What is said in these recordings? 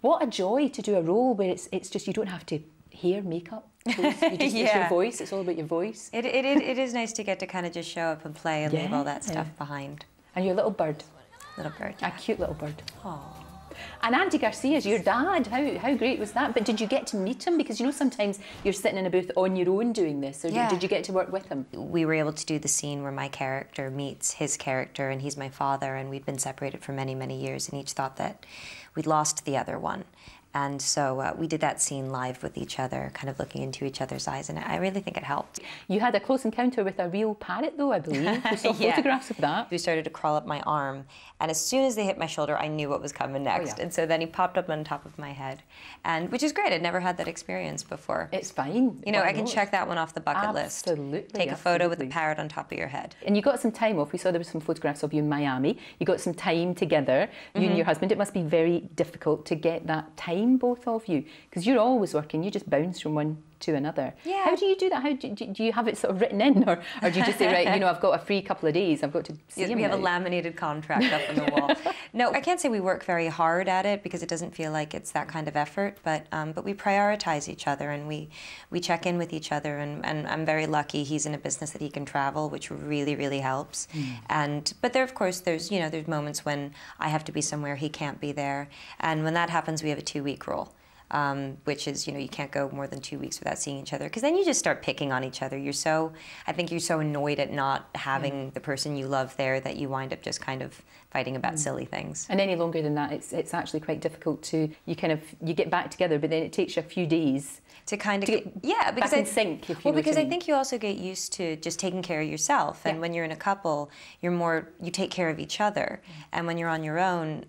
What a joy to do a role where it's just, you don't have to hear makeup. You just, it's your voice, it's all about your voice. It is nice to get to kind of just show up and play and leave all that stuff behind. And your little bird. Little bird. A cute little bird. Aww. And Andy Garcia's your dad. How great was that? But did you get to meet him? Because you know sometimes you're sitting in a booth on your own doing this. Or did you get to work with him? We were able to do the scene where my character meets his character, and he's my father, and we'd been separated for many, many years, and each thought that we'd lost the other one. And so we did that scene live with each other, kind of looking into each other's eyes, and I really think it helped. You had a close encounter with a real parrot, though, I believe. We saw photographs of that. He started to crawl up my arm, and as soon as they hit my shoulder, I knew what was coming next. Oh, yeah. And so then he popped up on top of my head, and which is great. I'd never had that experience before. It's fine. You know, I can check that one off the bucket list. Absolutely. Take a photo with a parrot on top of your head. And you got some time off. We saw there were some photographs of you in Miami. You got some time together, you and your husband. It must be very difficult to get that time, both of you, because you're always working. You just bounce from one to another. Yeah. How do you do that? How do you have it sort of written in, or do you just say, right, you know, I've got a free couple of days, I've got to see him We have now. a laminated contract up on the wall. No, I can't say we work very hard at it because it doesn't feel like it's that kind of effort, but we prioritize each other, and we check in with each other, and I'm very lucky he's in a business that he can travel, which really, really helps. But there, of course, there's moments when I have to be somewhere he can't be there, and when that happens, we have a 2-week rule. Which is, you can't go more than 2 weeks without seeing each other, because then you just start picking on each other. I think you're so annoyed at not having the person you love there that you wind up just kind of fighting about silly things. And any longer than that, it's actually quite difficult to, you get back together, but then it takes you a few days to kind of get because back in sync, if you know because what I I mean. think you also get used to just taking care of yourself, and when you're in a couple, you take care of each other, and when you're on your own,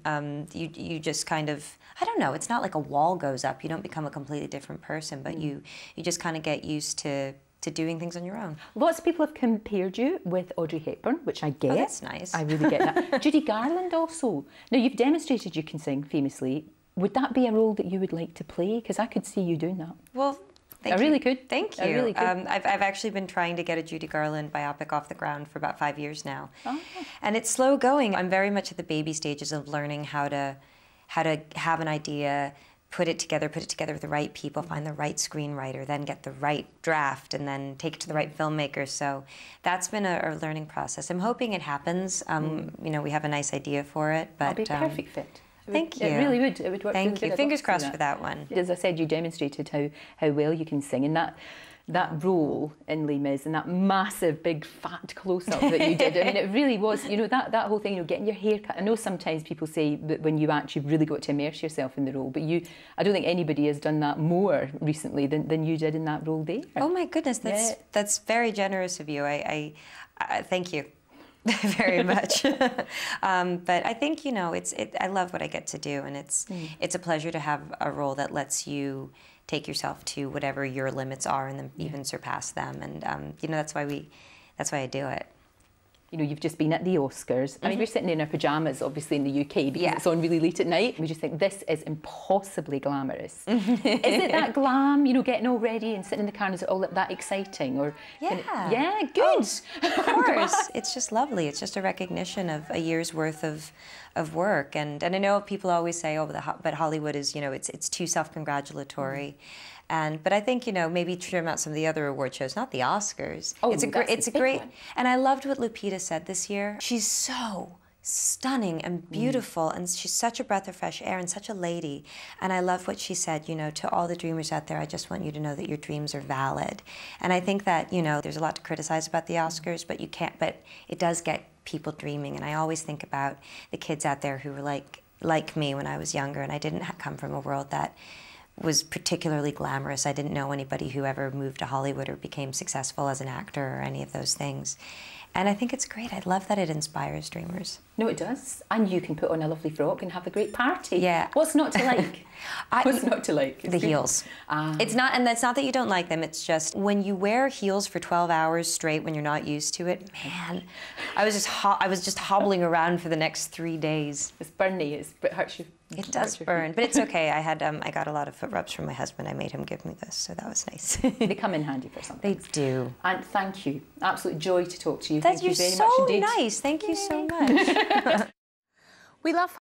you just kind of, I don't know, it's not like a wall goes up. You don't become a completely different person, but you just kind of get used to doing things on your own. Lots of people have compared you with Audrey Hepburn, which I get. Oh, that's nice. I really get that. Judy Garland also. Now, you've demonstrated you can sing famously. Would that be a role that you would like to play? Because I could see you doing that. Well, I really could. Thank you. I really could. I've actually been trying to get a Judy Garland biopic off the ground for about 5 years now. Oh. And it's slow going. I'm very much at the baby stages of learning how to have an idea, put it together with the right people, find the right screenwriter, then get the right draft, and then take it to the right filmmaker. So that's been a learning process. I'm hoping it happens. We have a nice idea for it, but it'll be a perfect fit. Thank you. It really would. It would work. Thank you. Fingers crossed for that one. As I said, you demonstrated how well you can sing, and that role in Les Mis and that massive big fat close-up that you did. I mean, it really was, that whole thing, getting your hair cut. I know sometimes people say that when you actually really got to immerse yourself in the role, but I don't think anybody has done that more recently than you did in that role there. Oh my goodness, that's very generous of you. I thank you. Very much. But I think, I love what I get to do, and it's a pleasure to have a role that lets you take yourself to whatever your limits are and then even surpass them. And, that's why I do it. You've just been at the Oscars. I mean, we're sitting in our pyjamas, obviously, in the UK, because it's on really late at night. We just think, this is impossibly glamorous. Is it that glam, getting all ready and sitting in the car, is it all that exciting? Or yeah, good. Of course. It's just lovely. It's just a recognition of a year's worth of work. And I know people always say, but Hollywood is, it's too self-congratulatory. But I think, maybe trim out some of the other award shows, not the Oscars. Oh, it's a great one. And I loved what Lupita said this year. She's so stunning and beautiful, and she's such a breath of fresh air and such a lady. And I love what she said, to all the dreamers out there, I just want you to know that your dreams are valid. And I think that, there's a lot to criticize about the Oscars, but it does get people dreaming. And I always think about the kids out there who were like me when I was younger, and I didn't come from a world that was particularly glamorous. I didn't know anybody who ever moved to Hollywood or became successful as an actor or any of those things. And I think it's great. I love that it inspires dreamers. No, it does. And you can put on a lovely frock and have a great party. Yeah. What's not to like? What's not to like? The heels. It's not, and that's not that you don't like them, it's just when you wear heels for 12 hours straight when you're not used to it, man, I was just hobbling around for the next 3 days. It's burny, it hurts you. It does burn, but it's okay. I got a lot of foot rubs from my husband. I made him give me this, so that was nice. They come in handy for something. They do. And thank you. Absolute joy to talk to you. Thank you very much indeed. Nice. Thank you so much. We love